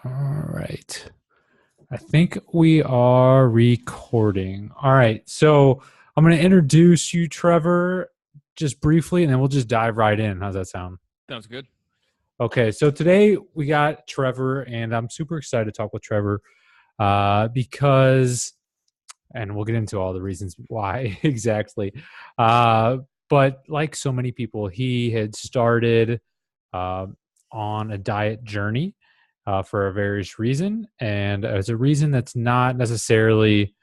All right. I think we are recording. All right. So I'm going to introduce you, Trevor, just briefly, and then we'll just dive right in. How's that sound? Sounds good. Okay. So today we got Trevor, and I'm super excited to talk with Trevor because, and we'll get into all the reasons why exactly. But like so many people, he had started on a diet journey for a various reason, and it's a reason that's not necessarily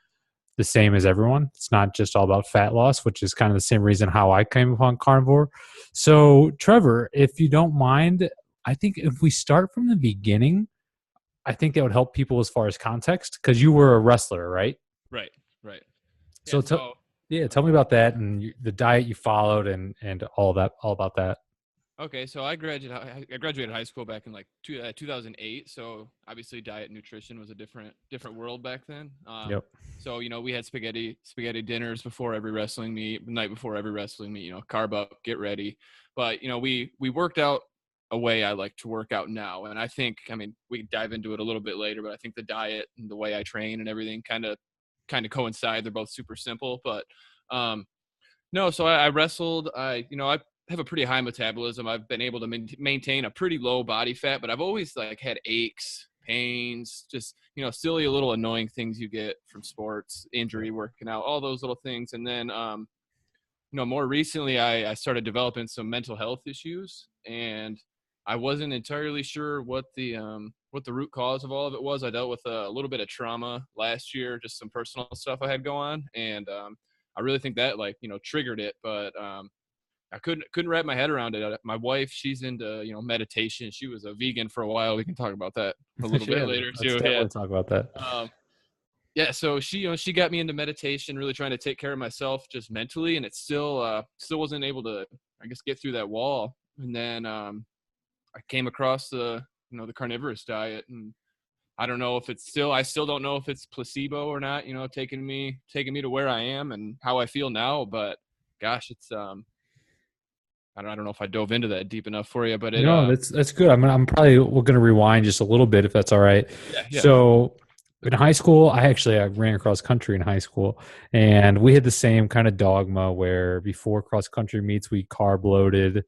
the same as everyone. It's not just all about fat loss, which is kind of the same reason how I came upon carnivore. So, Trevor, if you don't mind, I think if we start from the beginning, I think that would help people as far as context, because you were a wrestler, right? Right. Right. So, tell me about that and the diet you followed and all about that. Okay. So I graduated high school back in like 2008. So obviously diet and nutrition was a different world back then. Yep. So, we had spaghetti dinners before every wrestling meet, the night before every wrestling meet, carb up, get ready. But, we worked out a way I like to work out now. And I think, we can dive into it a little bit later, but I think the diet and the way I train and everything kind of coincide. They're both super simple, but no. So I wrestled. I have a pretty high metabolism. I've been able to maintain a pretty low body fat, but I've always had aches, pains, just silly little annoying things you get from sports, injury, working out, all those little things. And then more recently I started developing some mental health issues, and I wasn't entirely sure what the root cause of all of it was. I dealt with a little bit of trauma last year, just some personal stuff I had going on. And I really think that triggered it, but I couldn't wrap my head around it. My wife, she's into, meditation. She was a vegan for a while. We can talk about that a little bit later too. Let's definitely talk about that. Yeah. So she got me into meditation, really trying to take care of myself just mentally. And it still wasn't able to, I guess, get through that wall. And then I came across the carnivorous diet, and I don't know if I still don't know if it's placebo or not, taking me to where I am and how I feel now. But gosh, it's, I don't know if I dove into that deep enough for you, but that's good. I'm probably, we're going to rewind just a little bit if that's all right. Yeah. So in high school, I ran across country in high school, and we had the same kind of dogma where before cross country meets, we carb loaded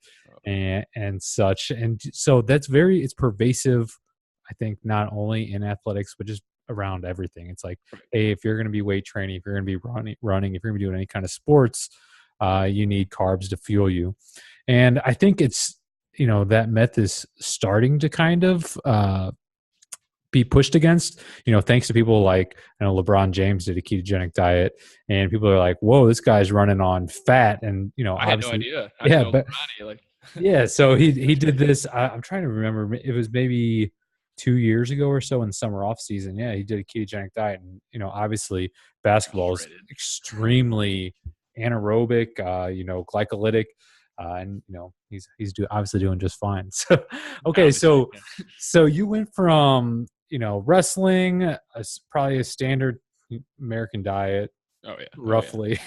and such. And so it's pervasive, I think, not only in athletics, but just around everything. It's like, hey, if you're going to be weight training, if you're going to be running, if you're going to be doing any kind of sports, you need carbs to fuel you. And I think it's, that myth is starting to kind of be pushed against, thanks to people like, LeBron James did a ketogenic diet, and people are like, whoa, this guy's running on fat. And, I had no idea. Yeah. So he did this. I'm trying to remember. It was maybe 2 years ago or so in the summer off season. Yeah. He did a ketogenic diet, and, obviously basketball is extremely anaerobic, glycolytic. And he's obviously doing just fine. So okay, so you went from wrestling, probably a standard American diet. Oh yeah, roughly.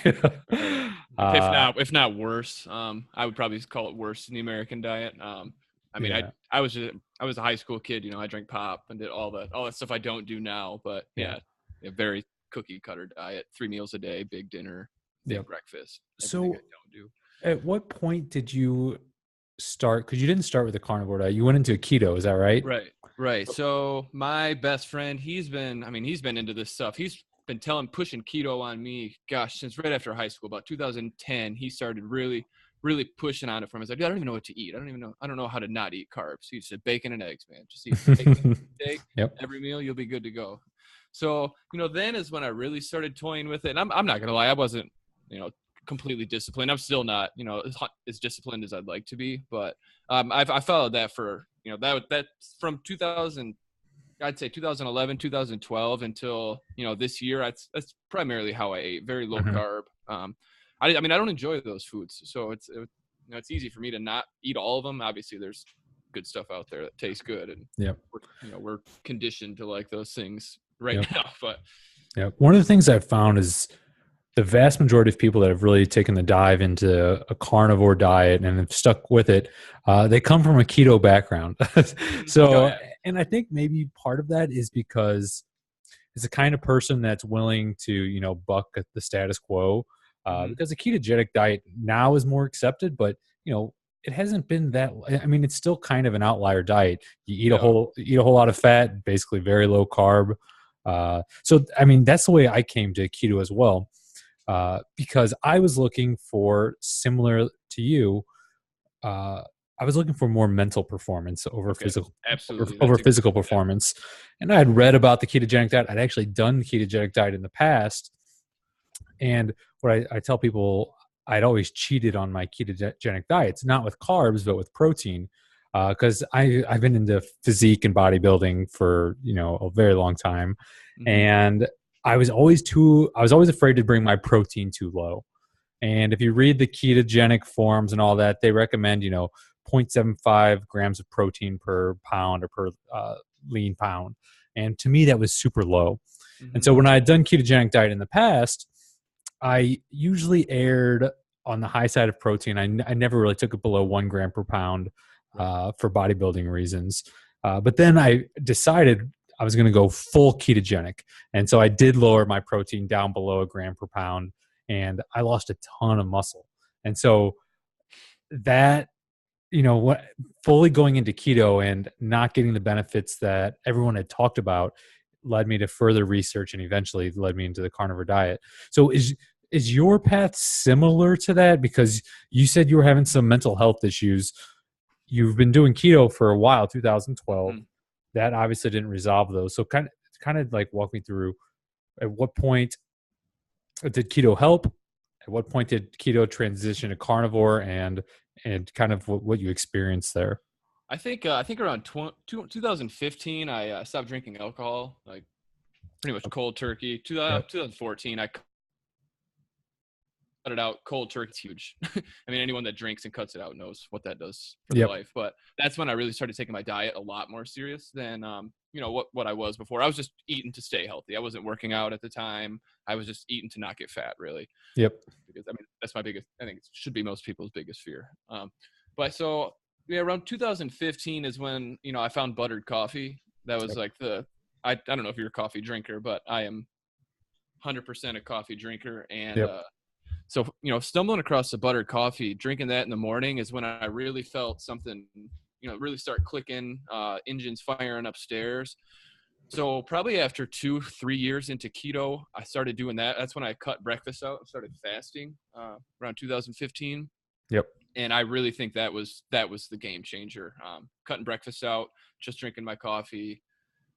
If not worse. I would probably call it worse than the American diet. I was a high school kid. I drank pop and did all that stuff I don't do now. But a very cookie cutter diet: 3 meals a day, big dinner, big breakfast. So I don't do. At what point did you start? Because you didn't start with a carnivore diet. You went into a keto. Is that right? Right. So my best friend, he's been into this stuff. He's been pushing keto on me, gosh, since right after high school, about 2010. He started really, really pushing on it for me. I was like, I don't even know what to eat. I don't know how to not eat carbs. He said, bacon and eggs, man. Just eat bacon and eggs. Every meal, you'll be good to go. So, then is when I really started toying with it. And I'm not going to lie, I wasn't, completely disciplined. I'm still not, as disciplined as I'd like to be, but I followed that for, that from 2000, I'd say 2011, 2012 until, this year. That's primarily how I ate, very low carb. I don't enjoy those foods. So it's easy for me to not eat all of them. Obviously there's good stuff out there that tastes good, and we're conditioned to like those things now, but one of the things I've found is the vast majority of people that have really taken the dive into a carnivore diet and have stuck with it, they come from a keto background. So, And I think maybe part of that is because it's the kind of person that's willing to, buck the status quo. Hmm. Because the ketogenic diet now is more accepted, but it hasn't been that. I mean, it's still kind of an outlier diet. You eat Yeah. eat a whole lot of fat, basically very low carb. So I mean, that's the way I came to keto as well, because I was looking for, similar to you, uh, I was looking for more mental performance over Okay. physical Absolutely. over That's physical yeah. performance. And I had read about the ketogenic diet. I'd actually done the ketogenic diet in the past. And what I tell people, I'd always cheated on my ketogenic diets, not with carbs, but with protein. Because I've been into physique and bodybuilding for a very long time, Hmm. and I was always afraid to bring my protein too low. And if you read the ketogenic forms and all that, they recommend, 0.75 grams of protein per pound or per lean pound. And to me, that was super low. And Hmm. so when I had done ketogenic diet in the past, I usually erred on the high side of protein. I never really took it below 1 gram per pound Right. for bodybuilding reasons. But then I decided I was going to go full ketogenic. And so I did lower my protein down below 1 gram per pound, and I lost a ton of muscle. And so that, what fully going into keto and not getting the benefits that everyone had talked about led me to further research and eventually led me into the carnivore diet. So is your path similar to that? Because you said you were having some mental health issues. You've been doing keto for a while, 2012. Hmm. That obviously didn't resolve those. So kind of like walk me through, at what point did keto help? At what point did keto transition to carnivore, and kind of what you experienced there? I think around 2015, I stopped drinking alcohol, like pretty much cold turkey. Yep. 2014, I cut it out cold turkey. It's huge. I mean, anyone that drinks and cuts it out knows what that does for their Yep. life. But that's when I really started taking my diet a lot more serious than what I was before. I was just eating to stay healthy. I wasn't working out at the time. I was just eating to not get fat, really. Yep. Because I mean, that's my biggest. I think it should be most people's biggest fear. But so yeah, around 2015 is when I found buttered coffee. That was Yep. like I don't know if you're a coffee drinker, but I am 100% a coffee drinker. And Yep. so stumbling across the buttered coffee, drinking that in the morning is when I really felt something really start clicking, engines firing upstairs. So probably after 2-3 years into keto, I started doing that. That's when I cut breakfast out and started fasting, around 2015. Yep. And I really think that was the game changer. Cutting breakfast out, just drinking my coffee.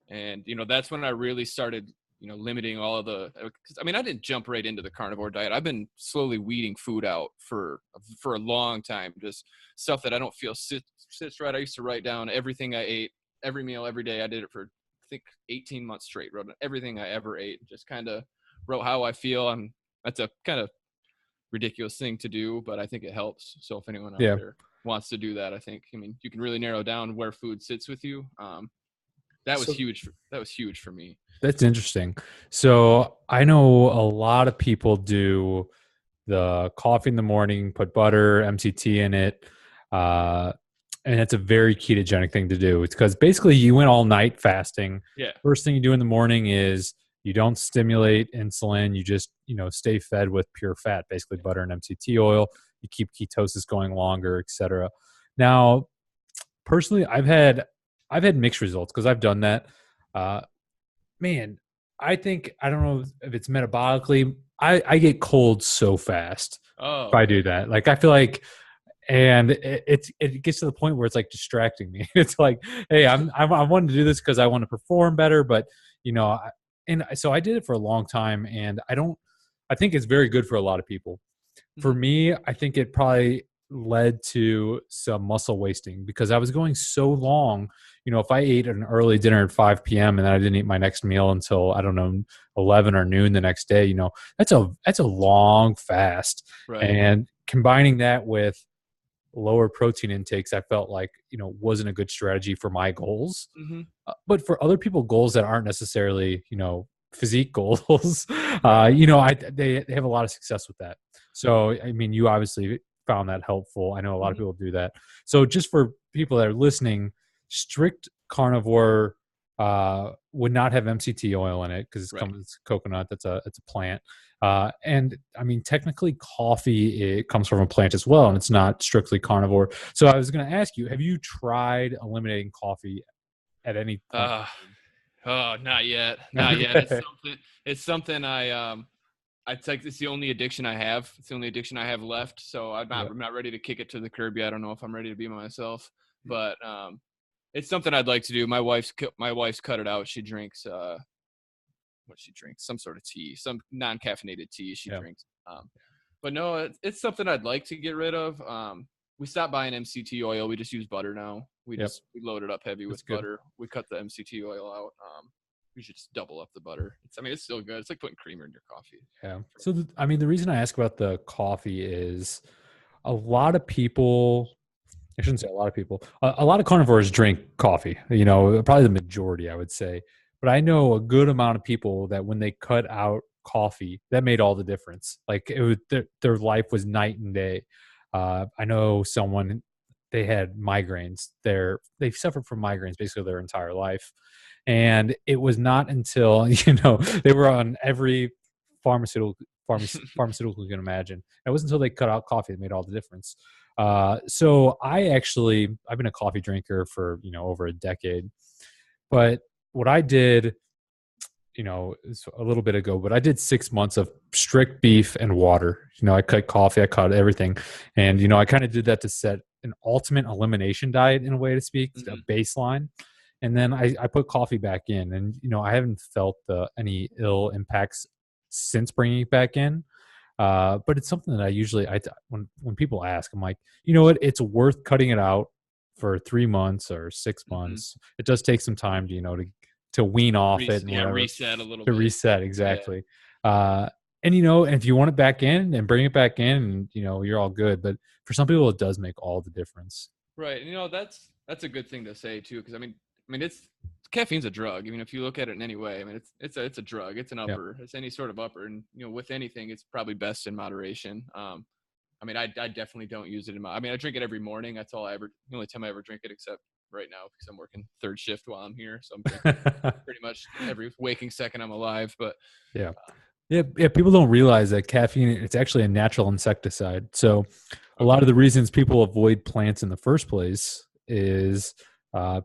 And that's when I really started limiting all of the, cause, I mean, I didn't jump right into the carnivore diet. I've been slowly weeding food out for a long time, just stuff that I don't feel sits right. I used to write down everything I ate, every meal, every day. I did it for I think 18 months straight, wrote everything I ever ate, just kind of wrote how I feel. That's a kind of ridiculous thing to do, but I think it helps. So if anyone out Yeah. there wants to do that, I mean, you can really narrow down where food sits with you. That was So huge. That was huge for me. that's interesting. So I know a lot of people do the coffee in the morning, put butter, MCT in it. Uh, and it's a very ketogenic thing to do. It's because basically you went all night fasting. Yeah. First thing you do in the morning is you don't stimulate insulin. You just, stay fed with pure fat, basically butter and MCT oil. You keep ketosis going longer, etc. Now, personally, I've had mixed results because I've done that. Uh, man, I don't know if it's metabolically. I get cold so fast Oh, if I okay. do that. Like I feel like, and it gets to the point where it's like distracting me. It's like, hey, I wanted to do this because I want to perform better, but and so I did it for a long time, and I think it's very good for a lot of people. For Hmm. me, I think it probably led to some muscle wasting because I was going so long. If I ate an early dinner at 5 p.m. and then I didn't eat my next meal until, I don't know, 11 or noon the next day, that's a long fast. Right. And combining that with lower protein intakes, I felt like, wasn't a good strategy for my goals. Hmm. But for other people, goals that aren't necessarily, physique goals, Right. they have a lot of success with that. So, I mean, you obviously found that helpful. I know a lot of Hmm. people do that. So just for people that are listening, strict carnivore would not have MCT oil in it because it's Right. comes coconut. It's a plant. And I mean, technically, coffee it comes from a plant as well, and it's not strictly carnivore. So I was going to ask you: have you tried eliminating coffee at any point? Uh, oh, not yet. Not yet. It's Okay. something. It's something I think it's the only addiction I have. It's the only addiction I have left. So Yeah. I'm not ready to kick it to the curb yet. I don't know if I'm ready to be myself, but it's something I'd like to do. My wife's cut it out. She drinks what she drinks, some sort of tea, some non-caffeinated tea she Yeah. drinks. But no, it's something I'd like to get rid of. We stopped buying MCT oil. We just use butter now. Yep. We load it up heavy That's with good. butter. We cut the MCT oil out. We should just double up the butter. It's still good. It's like putting creamer in your coffee. Yeah. So I mean, the reason I ask about the coffee is a lot of people. I shouldn't say a lot of people. A lot of carnivores drink coffee. You know, probably the majority, I would say. But I know a good amount of people that when they cut out coffee, that made all the difference. Like it was, their life was night and day. I know someone they had migraines. They suffered from migraines basically their entire life, and it was not until they were on every pharmaceutical pharmaceutical you can imagine. It wasn't until they cut out coffee that made all the difference. So I've been a coffee drinker for over a decade, but what I did, it's a little bit ago, but I did 6 months of strict beef and water. I cut coffee, I cut everything, and I kind of did that to set an ultimate elimination diet in a way to speak, a Mm-hmm. baseline. And then I put coffee back in, and I haven't felt any ill impacts since bringing it back in. But it's something that I usually when people ask, I'm like, you know what? It's worth cutting it out for 3 months or six Mm-hmm. months. It does take some time to wean off it and whatever, Reset a little to bit. reset Yeah. exactly. And and if you want it back in and bring it back in, you're all good. But for some people, it does make all the difference. Right. That's a good thing to say too, because it's caffeine's a drug. I mean, if you look at it in any way, it's a drug. It's an Yeah. upper. It's any sort of upper, and with anything, it's probably best in moderation. I definitely don't use it I drink it every morning. That's the only time I ever drink it, except right now because I'm working third shift while I'm here, so I'm drinking pretty much every waking second I'm alive. But Yeah. Yeah, people don't realize that caffeine, it's actually a natural insecticide. So a lot of okay. the reasons people avoid plants in the first place is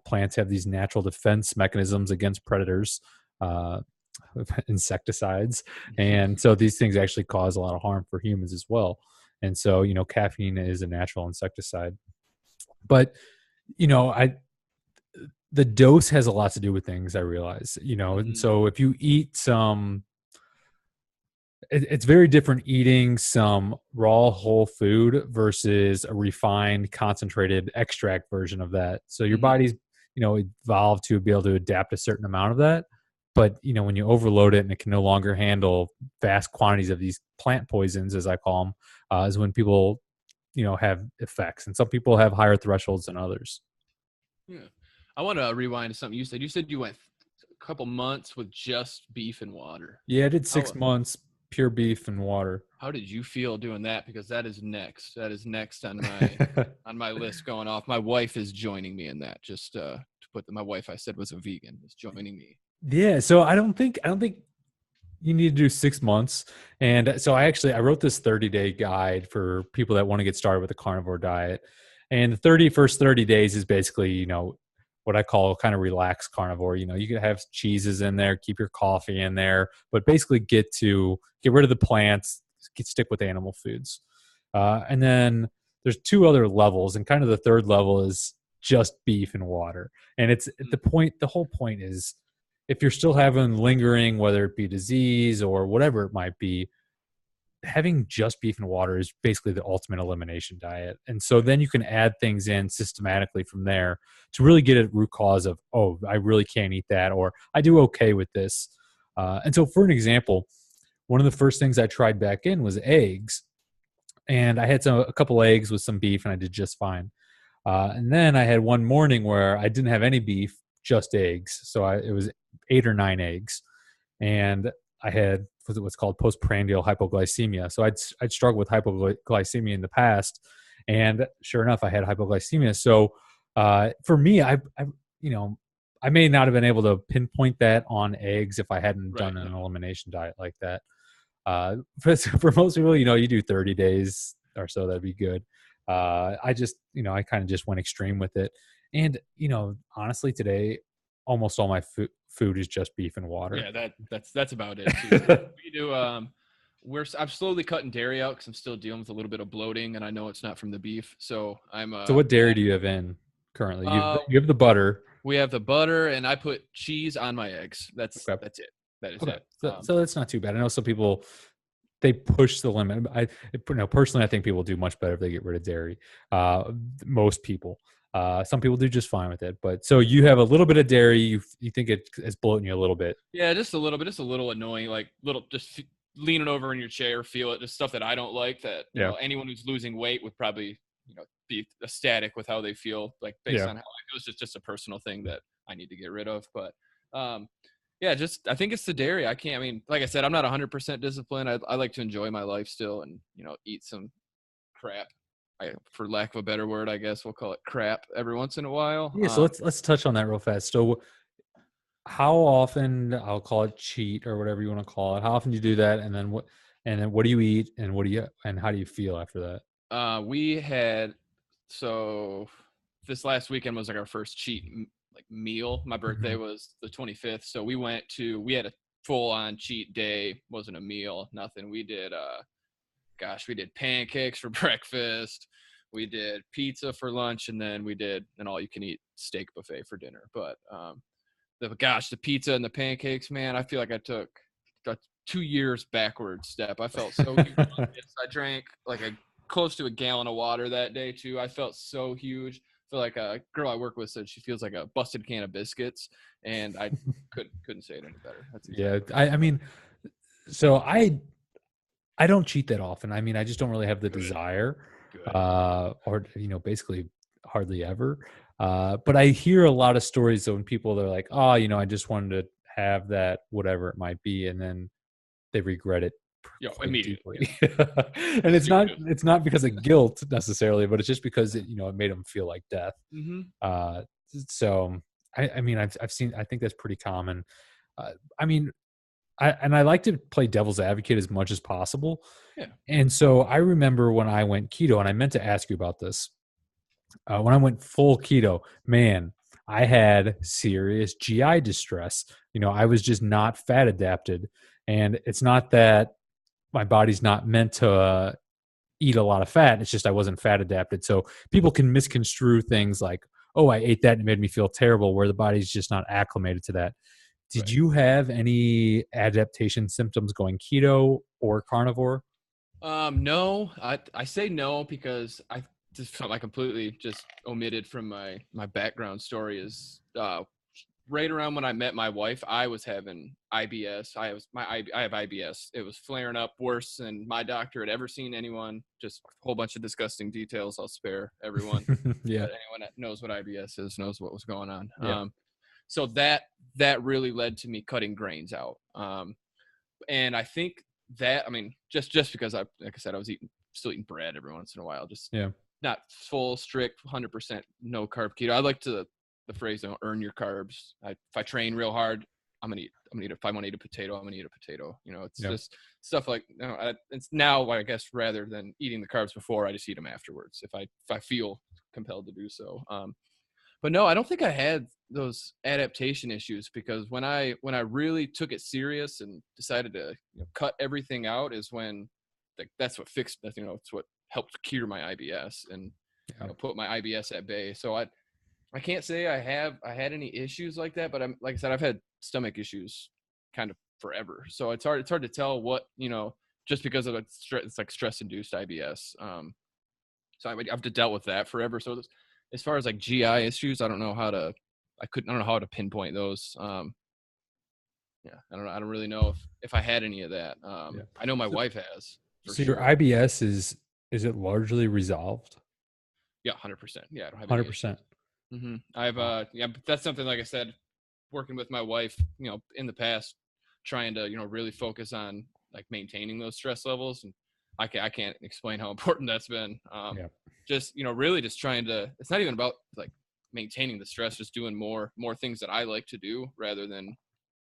plants have these natural defense mechanisms against predators, uh, insecticides. And so these things actually cause a lot of harm for humans as well. And so, caffeine is a natural insecticide. But, I the dose has a lot to do with things, I realize, and Mm-hmm. so if you eat it's very different eating some raw whole food versus a refined concentrated extract version of that. So your Mm-hmm. body's evolved to be able to adapt a certain amount of that, but when you overload it and it can no longer handle vast quantities of these plant poisons, as I call them, is when people have effects, and some people have higher thresholds than others. Yeah. I want to rewind to something you said. You said you went a couple months with just beef and water. Yeah, I did How 6 months pure beef and water. how did you feel doing that? Because that is next. That is next on my list going off. My wife is joining me in that. Just to my wife I said was a vegan is joining me. Yeah, so I don't think you need to do 6 months. And so I wrote this 30-day guide for people that want to get started with the carnivore diet. And the first 30 days is basically, what I call kind of relaxed carnivore. You can have cheeses in there, keep your coffee in there, but basically get rid of the plants, stick with animal foods. And then there's two other levels, and kind of the third level is just beef and water. And it's the whole point is, if you're still having lingering, whether it be disease or whatever it might be, having just beef and water is basically the ultimate elimination diet. And so then you can add things in systematically from there to really get at root cause of, oh, I really can't eat that, or I do okay with this. And so for an example, one of the first things I tried back in was eggs. And I had a couple eggs with some beef and I did just fine. And then I had one morning where I didn't have any beef, just eggs. So it was 8 or 9 eggs, and I had what's called postprandial hypoglycemia. So I'd struggled with hypoglycemia in the past, and sure enough, I had hypoglycemia. So for me, I I may not have been able to pinpoint that on eggs if I hadn't Right. done an No. elimination diet like that. For most people, you do 30 days or so, that'd be good. I just, I kind of just went extreme with it. And, honestly, today, almost all my food is just beef and water. Yeah, that's about it too. We do I'm slowly cutting dairy out because I'm still dealing with a little bit of bloating, and I know it's not from the beef. So I'm So what dairy do you have in currently? uh You have the butter. we have the butter, and I put cheese on my eggs. Okay. That's it. That is Okay. it. So that's not too bad. I know some people, they push the limit. Personally, I think people do much better if they get rid of dairy. Most people. Some people do just fine with it. But so you have a little bit of dairy. You think it's bloating you a little bit. Yeah, just a little bit, just a little annoying, like little just leaning over in your chair, feel it, just stuff that I don't like. That Yeah. anyone who's losing weight would probably be ecstatic with how they feel, like based Yeah. on how I feel. It's just a personal thing that I need to get rid of. But yeah, just I think it's the dairy. I can't. I mean, like I said, I'm not 100% disciplined. I like to enjoy my life still, and eat some crap. For lack of a better word, I guess we'll call it crap every once in a while. Yeah. So let's touch on that real fast. So how often, I'll call it cheat or whatever you want to call it, how often do you do that, and then what do you eat, and how do you feel after that? We had so this last weekend was like our first like meal. My birthday Mhm. was the 25th, so we had a full on cheat day. Wasn't a meal, nothing. We did pancakes for breakfast. We did pizza for lunch, and then we did an all you can eat steak buffet for dinner. But the pizza and the pancakes, man, I feel like I took a 2 years backward step. I felt so humongous. I drank like close to a gallon of water that day too. I felt so huge. I feel like a girl I work with said she feels like a busted can of biscuits, and I couldn't say it any better. That's Yeah, exactly I mean, so I don't cheat that often. I mean, I just don't really have the good. desire, Good. or basically hardly ever. But I hear a lot of stories of when people are like, "Oh, I just wanted to have that, whatever it might be," and then they regret it quite Immediate. deeply. Yeah. And As soon as. it's not because of guilt necessarily, but it's just because it made them feel like death. Mm-hmm. Uh, so I mean, I've seen. I think that's pretty common. I mean, I like to play devil's advocate as much as possible. Yeah. And so I remember when I went keto, and I meant to ask you about this. When I went full keto, man, I had serious GI distress. I was just not fat adapted. And it's not that my body's not meant to eat a lot of fat. It's just I wasn't fat adapted. So people can misconstrue things like, oh, I ate that and it made me feel terrible, where the body's just not acclimated to that. Did Right. you have any adaptation symptoms going keto or carnivore? No, I say no because I just felt like completely just omitted from my background story is right around when I met my wife, I was having IBS. I have IBS. It was flaring up worse than my doctor had ever seen anyone. Just a whole bunch of disgusting details. I'll spare everyone. Yeah. But anyone that knows what IBS is knows what was going on. Yeah. So that really led to me cutting grains out. And I think that, I mean, just because like I said, I was still eating bread every once in a while, just Yeah. not full strict 100% no carb keto. I like the phrase, earn your carbs. If I train real hard, I'm gonna eat. If I want to eat a potato, I'm gonna eat a potato. It's Yeah. just stuff like it's now, I guess, rather than eating the carbs before, I just eat them afterwards if I feel compelled to do so. But no, I don't think I had those adaptation issues because when I really took it serious and decided to cut everything out is when that's what fixed that. It's what helped cure my IBS and Yeah. put my IBS at bay. So I can't say I had any issues like that, but like I said, I've had stomach issues kind of forever. So it's hard to tell what just because of it's like stress induced IBS. So I've dealt with that forever. So as far as like GI issues, I don't know how to pinpoint those. Yeah, I don't really know if I had any of that. Yeah. I know my So, wife has for so your sure. IBS is it largely resolved? Yeah, 100%. Yeah, I don't have any issues. 100%. I've Wow. yeah, but that's something like I said, working with my wife, in the past, trying to really focus on like maintaining those stress levels, and I can't explain how important that's been. Yeah. Just really just trying to. It's not even about like maintaining the stress, just doing more things that I like to do rather than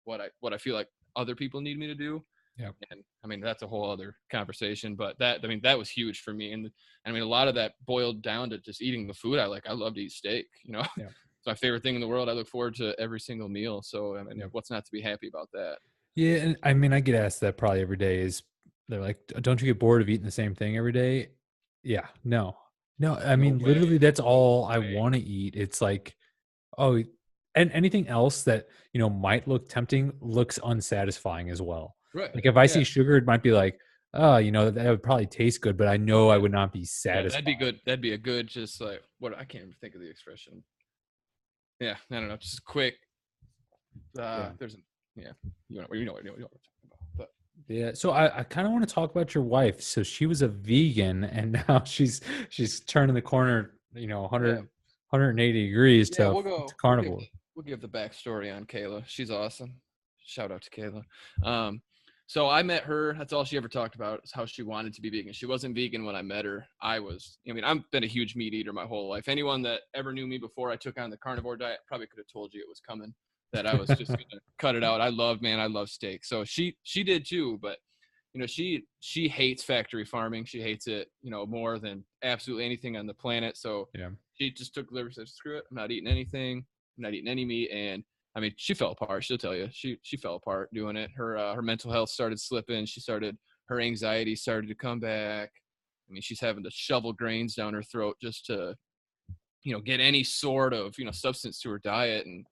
what I feel like other people need me to do. Yeah. And I mean, that's a whole other conversation, but that was huge for me. And I mean, a lot of that boiled down to just eating the food I like. I love to eat steak, Yeah. It's my favorite thing in the world. I look forward to every single meal. So I mean, Yeah. what's not to be happy about that? Yeah, and I mean, I get asked that probably every day. Is they're like, "Don't you get bored of eating the same thing every day?" Yeah, no, no. I No mean, way. literally, that's No all I way. want to eat. It's like, oh, and anything else that might look tempting looks unsatisfying as well. Right. Like if I Yeah. see sugar, it might be like, oh, that would probably taste good, but I know I Yeah. would not be Yeah. That'd be satisfied. good. That'd be a good, just like what I can't even think of the expression. Yeah. I don't know. Just quick. Yeah. There's a, yeah. What I'm talking about. But Yeah, so I kind of want to talk about your wife. So she was a vegan, and now she's turning the corner, yeah. 180 degrees Yeah, to we'll give carnivore. the backstory on Kayla. She's awesome. Shout out to Kayla. Um, so I met her. That's all she ever talked about is how she wanted to be vegan. She wasn't vegan when I met her. I was. I mean, I've been a huge meat eater my whole life. Anyone that ever knew me before I took on the carnivore diet probably could have told you it was coming. That I was just gonna cut it out. I love steak. So she did too, but she hates factory farming. She hates it, more than absolutely anything on the planet. So Yeah, she just took the liver, said, screw it, I'm not eating anything. I'm not eating any meat. And I mean, she fell apart. She'll tell you, she fell apart doing it. Her mental health started slipping. Her anxiety started to come back. I mean, she's having to shovel grains down her throat just to, get any sort of, substance to her diet. And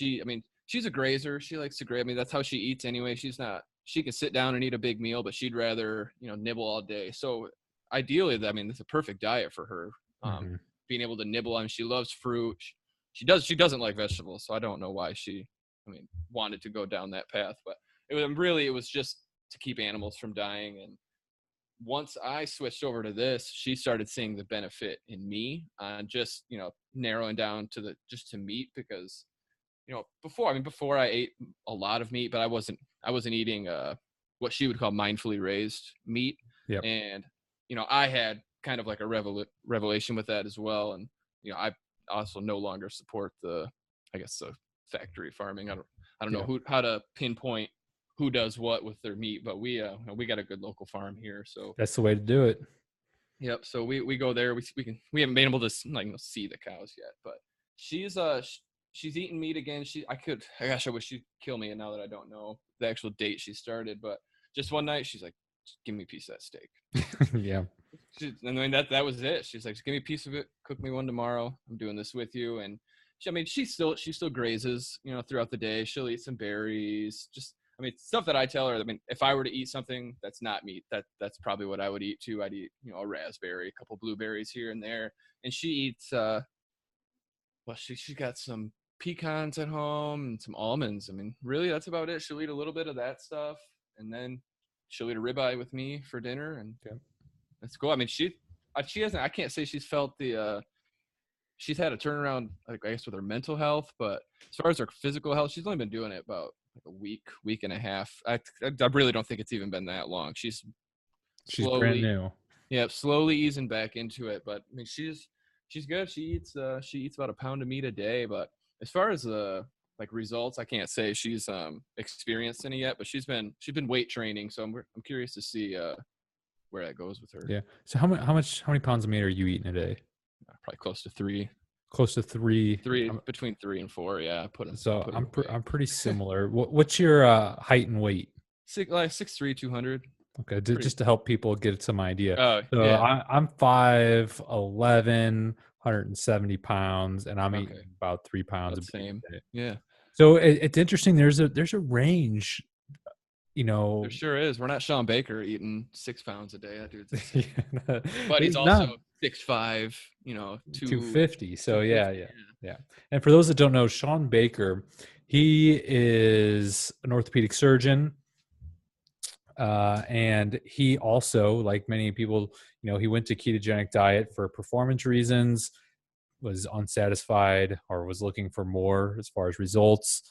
I mean, she's a grazer. She likes to graze. I mean, that's how she eats anyway. She can sit down and eat a big meal, but she'd rather, nibble all day. So ideally, I mean, it's a perfect diet for her. hmm Being able to nibble on, she loves fruit. She doesn't like vegetables. So I don't know why wanted to go down that path, but it was just to keep animals from dying. And once I switched over to this, she started seeing the benefit in me on just, narrowing down to meat because before I ate a lot of meat, but I wasn't eating what she would call mindfully raised meat. yep, And I had kind of like a revelation with that as well. And I also no longer support the factory farming. I don't know yeah. how to pinpoint who does what with their meat, but we got a good local farm here. So That's the way to do it. yep. So we go there. We haven't been able to see the cows yet, but she's she's eating meat again. I wish she'd kill me. And now that I don't know the actual date she started, but just one night she's like, give me a piece of that steak. Yeah, And I mean that was it. She's like, just give me a piece of it. Cook me one tomorrow. I'm doing this with you. And she still grazes, throughout the day. She'll eat some berries. Stuff that I tell her. I mean, if I were to eat something that's not meat, that's probably what I would eat too. I'd eat, a raspberry, a couple blueberries here and there. And she eats. She got some pecans at home and some almonds. I mean, really, that's about it. She'll eat a little bit of that stuff, and then she'll eat a ribeye with me for dinner, and yeah. that's cool. I mean, she hasn't. I can't say she's felt she's had a turnaround, like, I guess, with her mental health, but as far as her physical health, she's only been doing it about like a week and a half. I really don't think it's even been that long. She's She's brand slowly, new. yeah, slowly easing back into it. But I mean, she's good. She eats about a pound of meat a day. But as far as like results, I can't say she's experienced any yet. But she's been weight training, so I'm curious to see where that goes with her. Yeah. So how many pounds of meat are you eating a day? Probably close to three. Close to three. Between 3 and 4. Yeah, I put So her away. I'm pretty similar. What's your height and weight? 6'3", 200. Okay, Pretty. just to help people get some idea. Oh So yeah. I'm 5'11", 170 pounds, and I'm eating Okay. about 3 pounds of About meat same. a day. Yeah. So it's interesting. There's a range, There sure is. We're not Sean Baker eating 6 pounds a day. That dude's insane. yeah, But he's he's also not 6'5", 250. So 250. yeah. And for those that don't know, Sean Baker, he is an orthopedic surgeon. And he also, like many people, he went to ketogenic diet for performance reasons, was unsatisfied or was looking for more as far as results.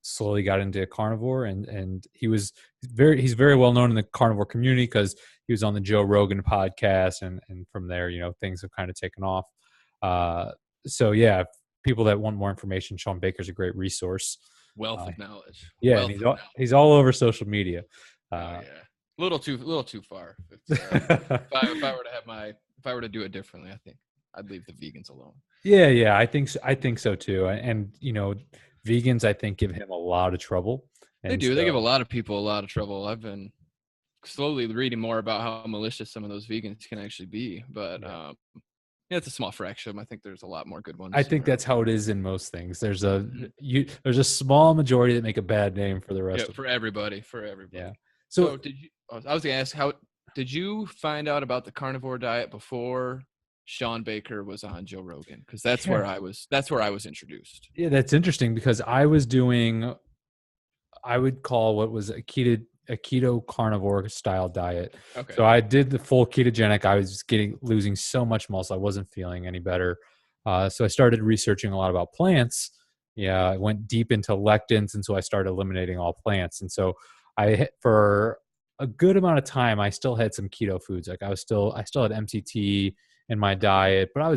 Slowly got into carnivore, and he's very well known in the carnivore community because he was on the Joe Rogan podcast, and from there, things have kind of taken off. So yeah, people that want more information, Sean Baker's a great resource. Wealth of knowledge. Yeah, and Wealth of knowledge. he's all over social media. Oh yeah. Little too far. If I were to have if I were to do it differently, I think I'd leave the vegans alone. Yeah, I think so too. And vegans, I think, give him a lot of trouble. They And do. They give a so, lot of people a lot of trouble. I've been slowly reading more about how malicious some of those vegans can actually be, but yeah. yeah, it's a small fraction. I think there's a lot more good I ones think around. that's how it is in most things. Mhm. There's a small majority that make a bad name for the Yeah, rest of for them. everybody, for everybody. Yeah. So So did you? I was gonna ask, how did you find out about the carnivore diet before Sean Baker was on Joe Rogan? Because that's yeah, where I was. That's where I was introduced. yeah, that's interesting because I was doing, I would call what was a keto carnivore style diet. Okay. So I did the full ketogenic. I was losing so much muscle. I wasn't feeling any better. So I started researching a lot about plants. Yeah, I went deep into lectins, and so I started eliminating all plants. And so for a good amount of time, I still had some keto foods. Like I still had MCT in my diet, but I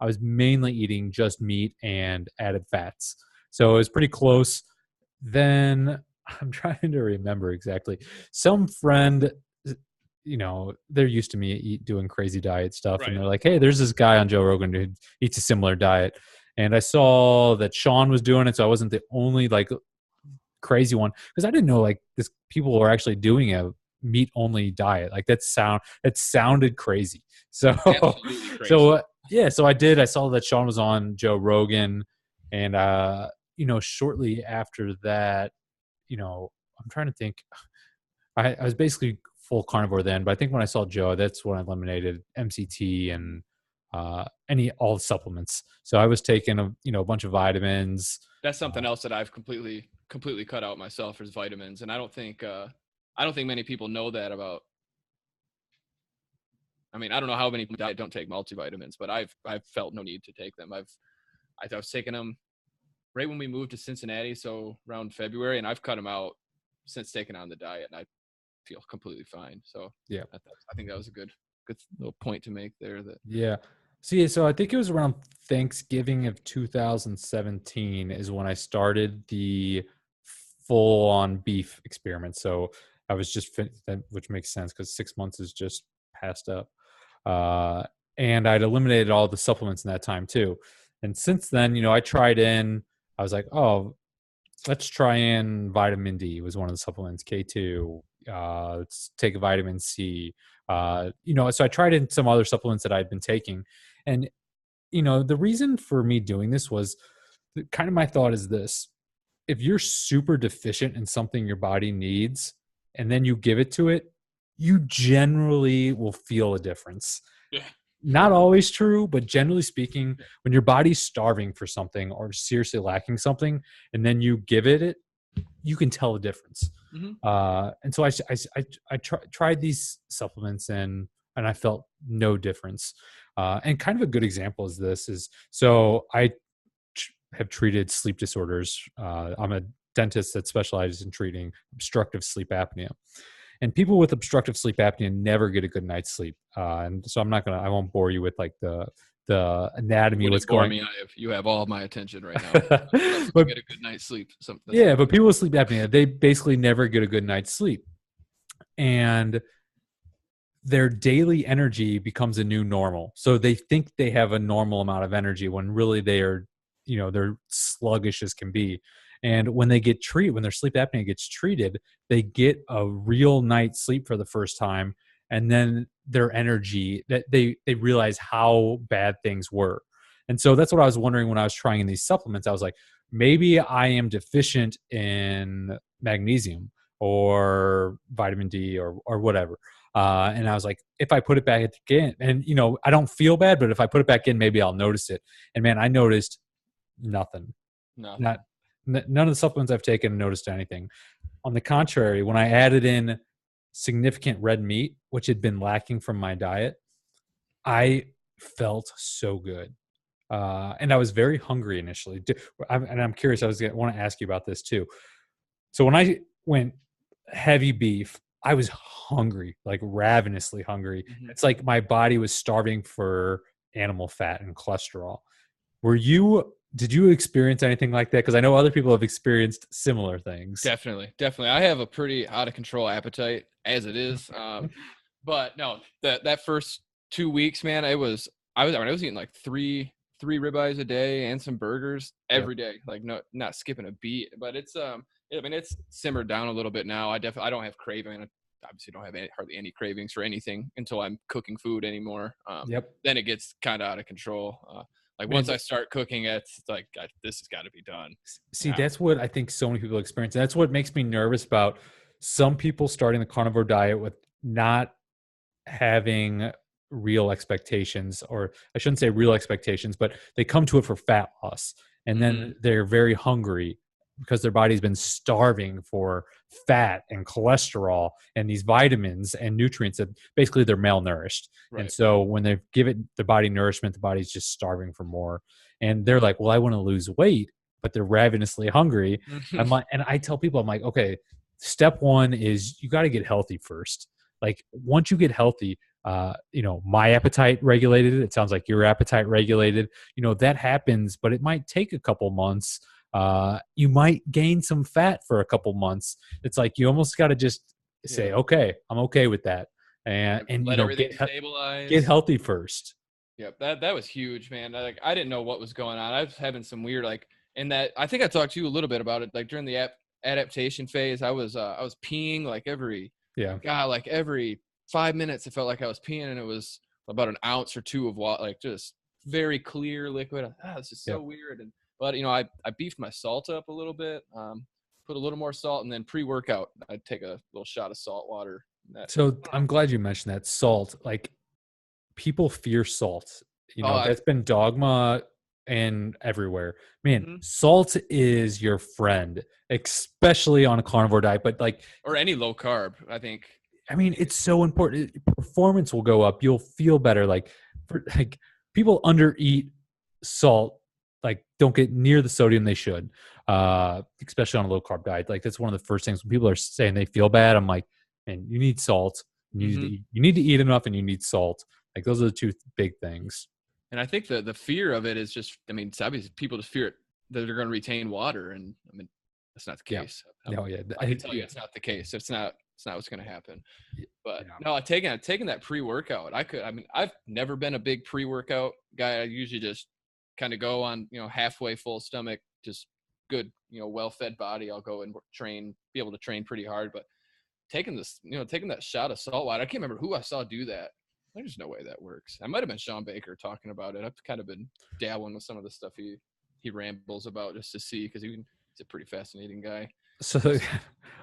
was mainly eating just meat and added fats. So it was pretty close. Then I'm trying to remember exactly. Some friend, they're used to me doing crazy diet stuff, and Right. they're like, "Hey, there's this guy on Joe Rogan who eats a similar diet," and I saw that Sean was doing it, so I wasn't the only like crazy one because I didn't know like this people were actually doing a meat only diet. Like that sounded crazy. So Absolutely so crazy. yeah, so I did. I saw that Sean was on Joe Rogan, and shortly after that, I'm trying to think. I was basically full carnivore then, but I think when I saw Joe, that's when I eliminated MCT and all the supplements. So I was taking a bunch of vitamins. That's Uh, something else that I've completely cut out myself is vitamins, and I don't think many people know that about. I mean, I don't know how many people don't take multivitamins, but I've felt no need to take them. I was taking them right when we moved to Cincinnati, so around February, and I've cut them out since taking on the diet, and I feel completely fine. So yeah, I think that was a good little point to make there. That yeah. So I think it was around Thanksgiving of 2017 is when I started the full on beef experiment. So I was which makes sense because 6 months is just passed up. Uh, and I'd eliminated all the supplements in that time too. And since then, I tried I was like, oh, let's try in vitamin D was one of the supplements, K2. Let's take a vitamin C. So I tried in some other supplements that I'd been taking. And, the reason for me doing this was kind of my thought is this. If you're super deficient in something your body needs and then you give it to it, you generally will feel a difference. yeah, Not always true, but generally speaking, when your body's starving for something or seriously lacking something, and then you give it, you can tell the difference. mm-hmm. And so tried these supplements and I felt no difference. And kind of a good example is this is so I have treated sleep disorders. I'm a dentist that specializes in treating obstructive sleep apnea. And people with obstructive sleep apnea never get a good night's sleep. And so I won't bore you with like the You anatomy, what's wouldn't bore going. me. You have all my attention right now. Unless you But get a good night's sleep. That's yeah, all but good. people with sleep apnea, they basically never get a good night's sleep. And their daily energy becomes a new normal. So they think they have a normal amount of energy when really they're sluggish as can be. And when when their sleep apnea gets treated, they get a real night's sleep for the first time. And then their energy that they realize how bad things were. And so that's what I was wondering when I was trying these supplements. I was like, maybe I am deficient in magnesium or vitamin D or whatever. And I was like, if I put it back in, and I don't feel bad, but if I put it back in, maybe I'll notice it. And man, I noticed nothing. Not Nothing. none of the supplements I've taken noticed anything. On the contrary, when I added in significant red meat, which had been lacking from my diet, I felt so good. And I was very hungry initially. And I'm curious, want to ask you about this too. So when I went heavy beef, I was hungry, like ravenously hungry. Mm-hmm. It's like my body was starving for animal fat and cholesterol. Did you experience anything like that? Because I know other people have experienced similar things. Definitely. I have a pretty out of control appetite as it is. But no, that first 2 weeks, man, I was eating like three ribeyes a day and some burgers Yep. every day, like no, not skipping a beat. But I mean, it's simmered down a little bit now. I don't have craving. I obviously don't have hardly any cravings for anything until I'm cooking food anymore. Yep. Then it gets kind of out of control. Like Man, once I start cooking, it's like this has got to be done see, now. that's what I think so many people experience. That's what makes me nervous about some people starting the carnivore diet with not having real expectations, or I shouldn't say real expectations, but they come to it for fat loss, and Mm-hmm. then they're very hungry because their body's been starving for fat and cholesterol and these vitamins and nutrients that basically they're malnourished. And Right. so when they give it the body nourishment, the body's just starving for more. And they're Mm-hmm. like, well, I want to lose weight, but they're ravenously hungry. Mm-hmm. And I tell people, I'm like, okay, step one is you got to get healthy first. Like once you get healthy, my appetite regulated. It sounds like your appetite regulated. That happens, but it might take a couple months. You might gain some fat for a couple months. It's like you almost got to just say, Yeah. okay, I'm okay with that, and Let everything get stabilize. healthy first. Yep, that was huge, man. I didn't know what was going on. I was having some weird in that I think I talked to you a little bit about it. Like during the adaptation phase, I was peeing Yeah. like every 5 minutes. It felt like I was peeing, and it was about an ounce or two of water, like just very clear liquid. It's just so Yep. weird. But I beefed my salt up a little bit, put a little more salt, and then pre-workout I'd take a little shot of salt water. That So I don't I'm glad you mentioned that salt. Like people fear salt. know. Oh, That's been dogma and everywhere. Man, mhm. salt is your friend, especially on a carnivore diet. But like, Or any low carb. I think I mean, it's so important. Performance will go up. You'll feel better. Like people undereat salt. Like don't get near the sodium they should, especially on a low carb diet. Like that's one of the first things when people are saying they feel bad. I'm like, man, you need salt. Mhm. You need to eat enough, and you need salt. Like those are the two big things. And I think the fear of it is just, I mean, it's obvious people just fear it, that they're going to retain water, and I mean, that's not the Yeah. case. No. Yeah. I can tell you, it's not the case. It's not what's going to happen. But Yeah. no, taking that pre-workout, I mean, I've never been a big pre-workout guy. I usually just kind of go on, halfway full stomach, just good, well-fed body. I'll go and be able to train pretty hard. But taking that shot of salt water, I can't remember who I saw do that. There's no way that works. I might have been Sean Baker talking about it. I've kind of been dabbling with some of the stuff he rambles about just to see, because he's a pretty fascinating guy. So Just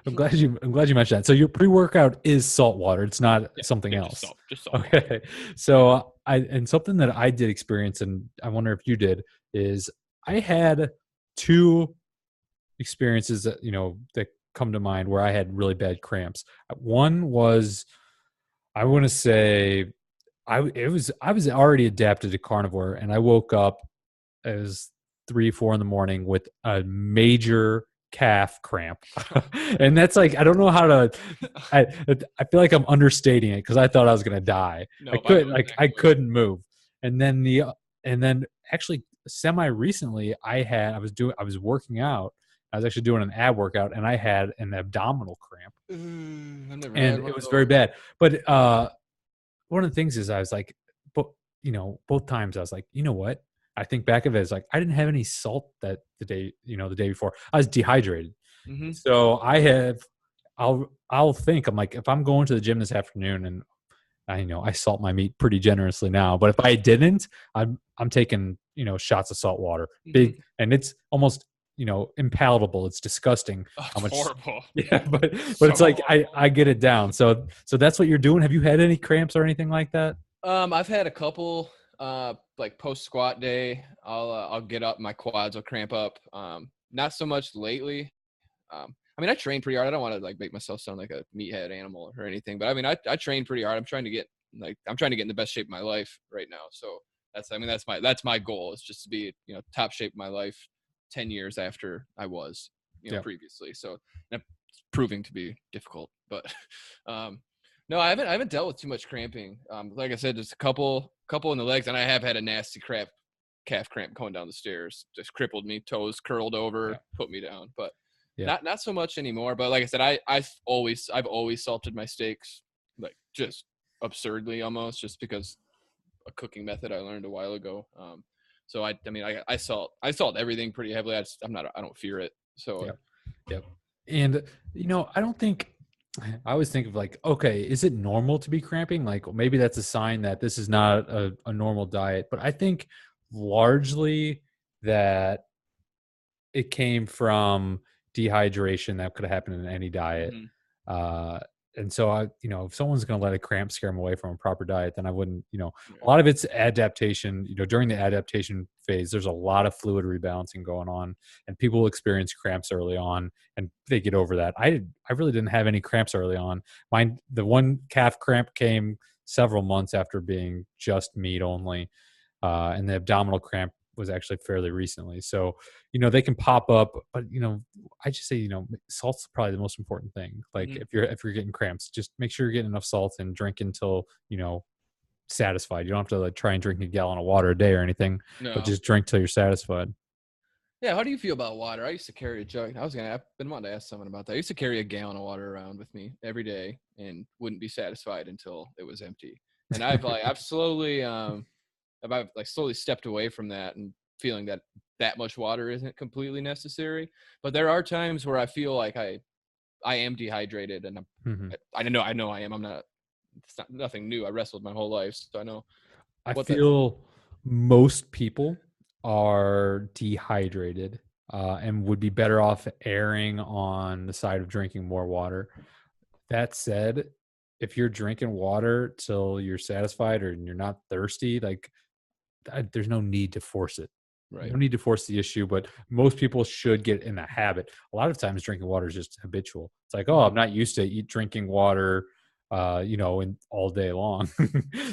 I'm glad you mentioned that. So your pre-workout is salt water. It's not yeah, something yeah, else. just salt water. Okay. So and something that I did experience, and I wonder if you did, is I had two experiences that come to mind where I had really bad cramps. One was, I want to say, I was already adapted to carnivore, and I woke up, it was 3 4 in the morning with a major calf cramp. And that's like, I don't know how to, i I feel like I'm understating it because I thought I was going to die. Nope, I know exactly I what you couldn't move. And then and then actually semi recently I was working out. I was actually doing an ab workout, and I had an abdominal cramp, I've never and had one it of was very those. bad. But one of the things is I was like, but both times I was like, you know what? I think back of it as like I didn't have any salt that the day before. I was dehydrated. Mm-hmm. So I'll think, I'm like, if I'm going to the gym this afternoon, and I salt my meat pretty generously now, but if I didn't, I'm taking, shots of salt water. Mm-hmm. Big, and it's almost, impalatable. It's disgusting Oh, how it's much. horrible. Yeah, but So it's like horrible. I get it down. So that's what you're doing. Have you had any cramps or anything like that? I've had a couple, like post squat day. I'll get up, my quads will cramp up. Not so much lately. I mean, I train pretty hard. I don't want to like make myself sound like a meathead animal or anything, but I mean, I train pretty hard. I'm trying to get in the best shape of my life right now. So that's my goal, is just to be, top shape of my life 10 years after I was, Yeah. previously. So it's proving to be difficult, but, no, I haven't dealt with too much cramping. Like I said, just a couple in the legs, and I have had a nasty cramp calf cramp going down the stairs, just crippled me, toes curled over, Yeah. put me down. But Yeah. not so much anymore. But like I said, I've always salted my steaks, like just absurdly almost, just because a cooking method I learned a while ago. So I mean, I salt everything pretty heavily. I don't fear it. So Yep. Yep. And I don't think I always think of like, okay, is it normal to be cramping? Like maybe that's a sign that this is not a normal diet. But I think largely that it came from dehydration that could have happened in any diet. mhm, Uh, and so if someone's going to let a cramp scare them away from a proper diet, then I wouldn't, a yeah, lot of it's adaptation. During the adaptation phase, there's a lot of fluid rebalancing going on, and people experience cramps early on, and they get over that. I really didn't have any cramps early on. The one calf cramp came several months after being just meat only, and the abdominal cramp was actually fairly recently. So, they can pop up, but I just say, salt's probably the most important thing. Like mhm. if you're getting cramps, just make sure you're getting enough salt and drink until, satisfied. You don't have to like try and drink a gallon of water a day or anything, but No. just drink till you're satisfied. Yeah, how do you feel about water? I used to carry a jug. I've been wanting to ask someone about that. I used to carry a gallon of water around with me every day and wouldn't be satisfied until it was empty. And I've slowly I've like slowly stepped away from that and feeling that that much water isn't completely necessary. But there are times where I feel like I am dehydrated, and Mhm. I know I am. I'm not. It's not nothing new. I wrestled my whole life, so I know I what that's. feel most people are dehydrated, and would be better off erring on the side of drinking more water. That said, if you're drinking water till you're satisfied or you're not thirsty, like there's no need to force it. Right. No need to force the issue, but most people should get in the habit. A lot of times, drinking water is just habitual. It's like, oh, Mhm. I'm not used to drinking water, in all day long.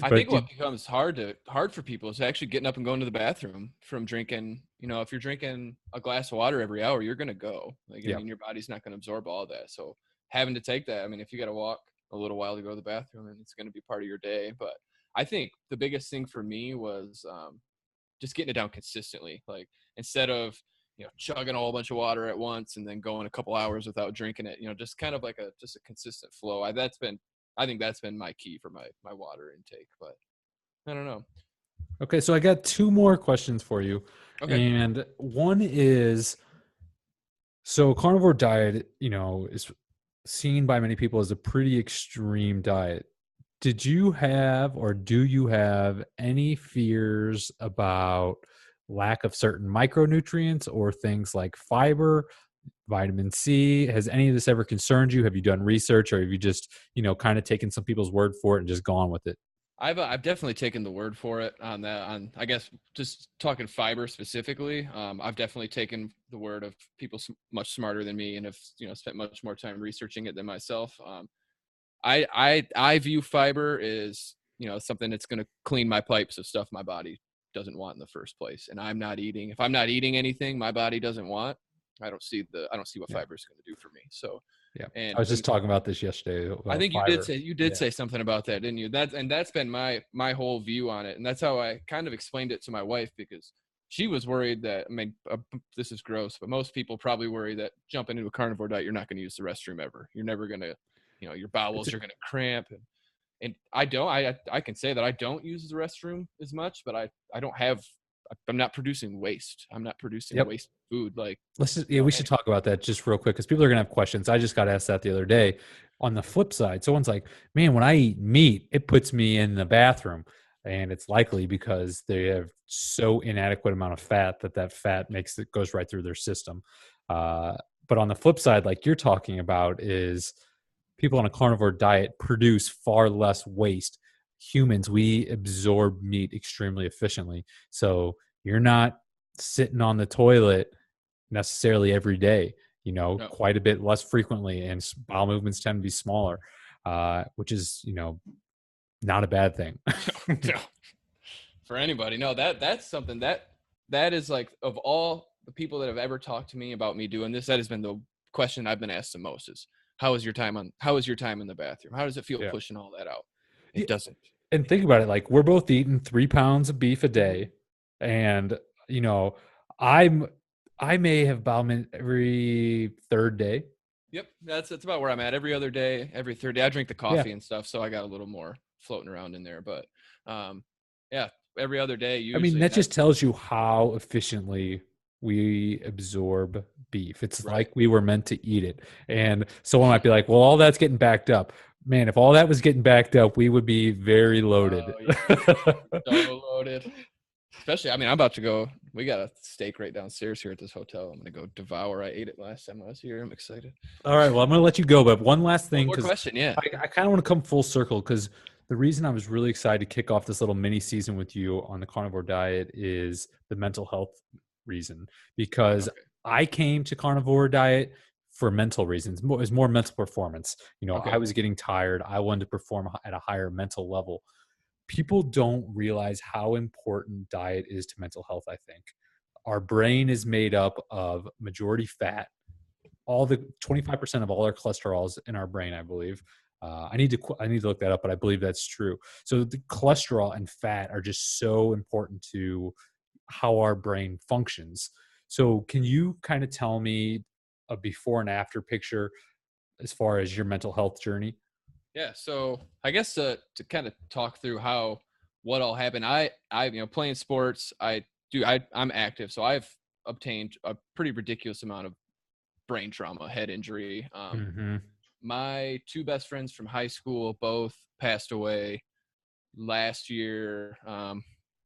I think but what becomes hard for people is actually getting up and going to the bathroom from drinking. If you're drinking a glass of water every hour, you're gonna go. Like, I yeah, mean, your body's not gonna absorb all of that. So having to take that, I mean, if you got to walk a little while to go to the bathroom, then it's gonna be part of your day. But I think the biggest thing for me was just getting it down consistently. Like, instead of chugging a whole bunch of water at once and then going a couple hours without drinking it, just kind of like a consistent flow. I think that's been my key for my water intake. But I don't know. okay, so I got two more questions for you. Okay. And one is, so carnivore diet, is seen by many people as a pretty extreme diet. Did you have or do you have any fears about lack of certain micronutrients or things like fiber, vitamin C? Has any of this ever concerned you? Have you done research, or have you just, kind of taken some people's word for it and just gone with it? I've definitely taken the word for it on that. On, I guess, just talking fiber specifically, I've definitely taken the word of people much smarter than me and have spent much more time researching it than myself. I view fiber as something that's going to clean my pipes of stuff my body doesn't want in the first place. And if I'm not eating anything my body doesn't want, I don't see what Yeah. fiber is going to do for me. So, Yeah. I and was just talking about this yesterday I about think fiber. you did Yeah. say something about that, didn't you? That's been my whole view on it, and that's how I kind of explained it to my wife, because she was worried that, I mean, this is gross, but most people probably worry that jumping into a carnivore diet, you're not going to use the restroom ever. You're never going to, your It's bowels are going to cramp, and I don't. I can say that I don't use the restroom as much, but I don't have. I'm not producing waste. I'm not producing yep. waste food like Let's just, yeah, we should talk about that just real quick because people are gonna have questions. I just got asked that the other day. On the flip side, someone's like, "Man, when I eat meat, it puts me in the bathroom," and it's likely because they have so inadequate amount of fat that fat makes it goes right through their system. Uh, but on the flip side, like you're talking about, is people on a carnivore diet produce far less waste. Humans, we absorb meat extremely efficiently, so you're not sitting on the toilet necessarily every day, no. quite a bit less frequently, and bowel movements tend to be smaller, which is, not a bad thing. No, for anybody. No, that's something that is like, of all the people that have ever talked to me about me doing this, that has been the question I've been asked the most is, how is your time in the bathroom? How does it feel Yeah. pushing all that out? Yeah. It doesn't. And think about it, like we're both eating 3 pounds of beef a day. And, you know, I'm, I may have Bauman every third day. Yep, that's about where I'm at. Every other day, every third day. I drink the Yeah. coffee and stuff, so I got a little more floating around in there. But yeah, every other day I mean, usually, that and just that's tells you how efficiently we absorb beef. It's right. like we were meant to eat it. And someone might be like, well, all that's getting backed up. Man, if all that was getting backed up, we would be very loaded. Oh yeah, so loaded. Especially, I mean, I'm about to go. We got a steak right downstairs here at this hotel. I'm gonna go devour. I ate it last time I was here. I'm excited. All right. Well, I'm going to let you go. But one last One thing, more because question, yeah. I kind of want to come full circle, because the reason I was really excited to kick off this little mini season with you on the carnivore diet is the mental health reason. Because Okay. I came to carnivore diet for mental reasons. It was more mental performance. I Okay. was getting tired. I wanted to perform at a higher mental level. People don't realize how important diet is to mental health, I think. Our brain is made up of majority fat. All the 25% of all our cholesterol is in our brain, I believe. I need to look that up, but I believe that's true. So the cholesterol and fat are just so important to how our brain functions. So can you kind of tell me a before and after picture as far as your mental health journey? Yeah. So I guess to kind of talk through how what all happened. Playing sports. I'm active, so I've obtained a pretty ridiculous amount of brain trauma, head injury. Mm-hmm. My two best friends from high school both passed away last year,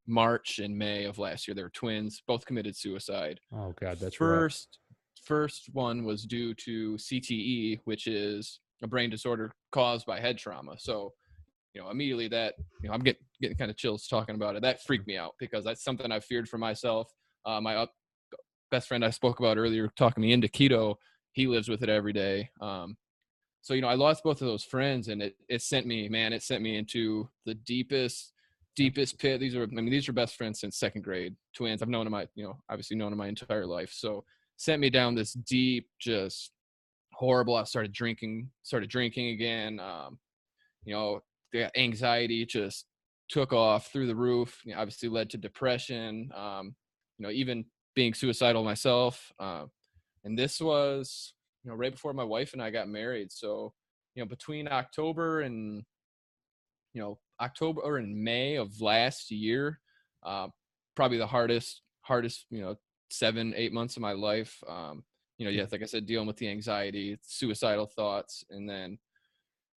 March and May of last year. They were twins, both committed suicide. Oh God, that's rough. First one was due to CTE, which is a brain disorder caused by head trauma. So, immediately that, I'm getting kind of chills talking about it. That freaked me out because that's something I feared for myself. My best friend I spoke about earlier, talking me into keto, he lives with it every day. So I lost both of those friends, and it sent me, man, it sent me into the Yep. deepest pit. These are best friends since second grade, twins. I've known them, obviously known them my entire life. So sent me down this deep, just horrible. I started drinking again. You know, the anxiety just took off through the roof. Obviously led to depression. Even being suicidal myself. And this was, right before my wife and I got married. So, between October or in May of last year, uh, probably the hardest, 7, 8 months of my life. Yeah. Like I said, dealing with the anxiety, suicidal thoughts. And then,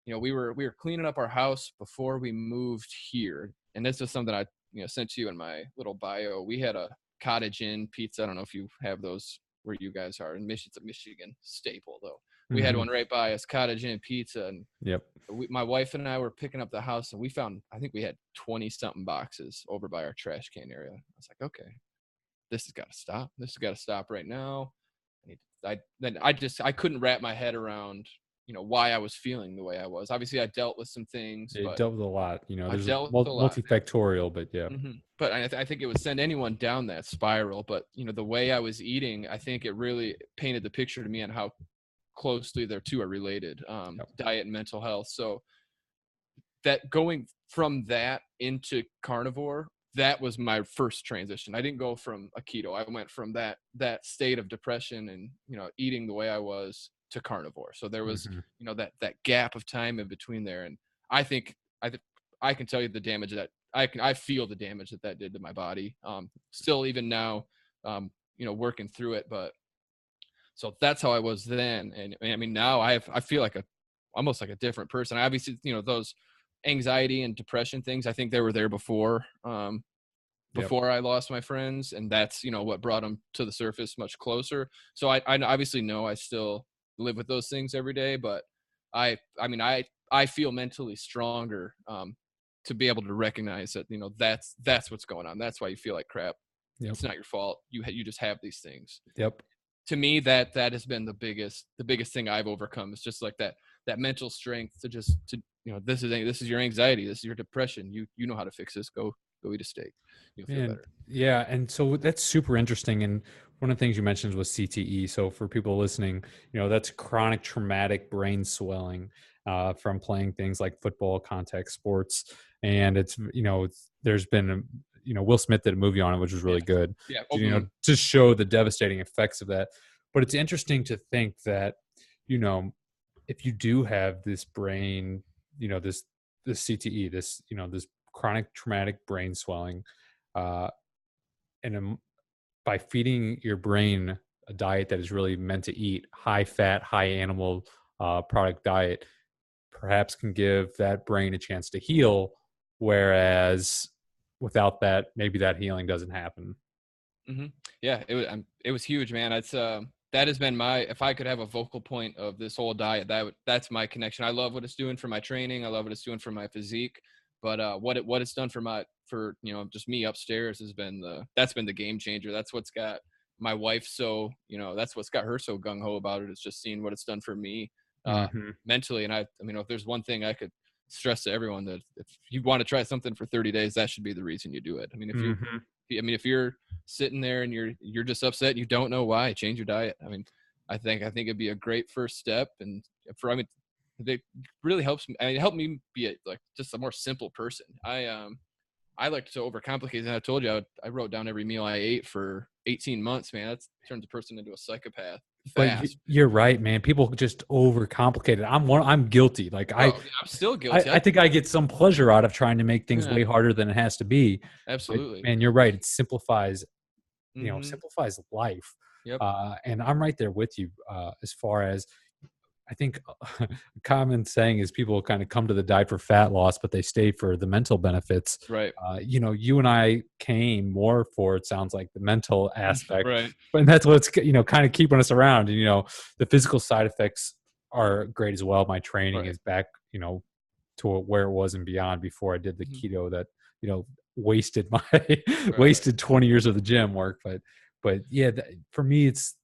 we were cleaning up our house before we moved here. And this is something I, sent to you in my little bio. We had a Cottage Inn pizza. I don't know if you have those where you guys are in Michigan. It's a Michigan staple though. We had Mm-hmm. one right by us, Cottage Inn pizza. And Yep. my wife and I were picking up the house, and we found, I think we had 20 something boxes over by our trash can area. I was like, okay, this has got to stop. This has got to stop right now. I couldn't wrap my head around, why I was feeling the way I was. Obviously I dealt with some things, It but dealt with a lot. I've There's a dealt with a lot. multifactorial, but yeah. But I think it would send anyone down that spiral. But, the way I was eating, I think it really painted the picture to me on how closely their two are related, Yep. diet and mental health. So that going from that into carnivore, that was my first transition. I didn't go from a keto. I went from that state of depression and, eating the way I was to carnivore. So there was, Mm-hmm. that gap of time in between there. And I think I can tell you the damage that I feel the damage that did to my body. Still even now, working through it, but so that's how I was then. And I mean, now I feel like almost like a different person. I obviously, those anxiety and depression things, I think they were there Yep. before I lost my friends. And that's, what brought them to the surface much closer. So I obviously know I still live with those things every day, but I feel mentally stronger, to be able to recognize that, that's what's going on. That's why you feel like crap. Yep. It's not your fault. You just have these things. Yep. To me, that has been the biggest thing I've overcome. It's just like that mental strength to this is your anxiety, this is your depression. You know how to fix this. Go eat a steak. You'll feel And better. yeah, and so that's super interesting. And one of the things you mentioned was CTE. So for people listening, that's chronic traumatic brain swelling from playing things like football, contact sports, and there's been Will Smith did a movie on it, which was really Yes. good. Yeah. To show the devastating effects of that. But it's interesting to think that, you know, if you do have this brain, this CTE, this chronic traumatic brain swelling, uh, and by feeding your brain a diet that is really meant to eat high fat, high animal product diet, perhaps can give that brain a chance to heal. Whereas without that, maybe that healing doesn't happen. Hmm. Yeah, it was huge, man. It's that has been my, if I could have a vocal point of this whole diet, that's my connection. I love what it's doing for my training. I love what it's doing for my physique. But what it's done for just me upstairs that's been the game changer. That's what's got my wife so, that's what's got her so gung ho about it. It's just seeing what it's done for me uh Hmm. mentally. And I mean, if there's one thing I could stress to everyone, that if you want to try something for 30 days, that should be the reason you do it. I mean, Hmm. if you're sitting there and you're just upset and you don't know why, change your diet. I mean, I think it'd be a great first step. And I mean, it really helps me. I mean, it helped me be like just a more simple person. I like to overcomplicate. And I told you, I wrote down every meal I ate for 18 months, man. That turns a person into a psychopath But fast. you're right, man. People just overcomplicate it. I'm guilty. Like Oh, yeah, I'm still guilty. I think I get some pleasure out of trying to make things Yeah, way harder than it has to be. But absolutely. man, you're right. It simplifies, Hmm. simplifies life. Yep. And I'm right there with you as far as I think a common saying is people kind of come to the diet for fat loss, but they stay for the mental benefits. Right. You and I came more for, it sounds like, the mental aspect, Right. but that's what's kind of keeping us around. And the physical side effects are great as well. My training Right. is back, to where it was and beyond before I did the Mhm. keto that wasted my Right. wasted 20 years of the gym work. But yeah, for me, it's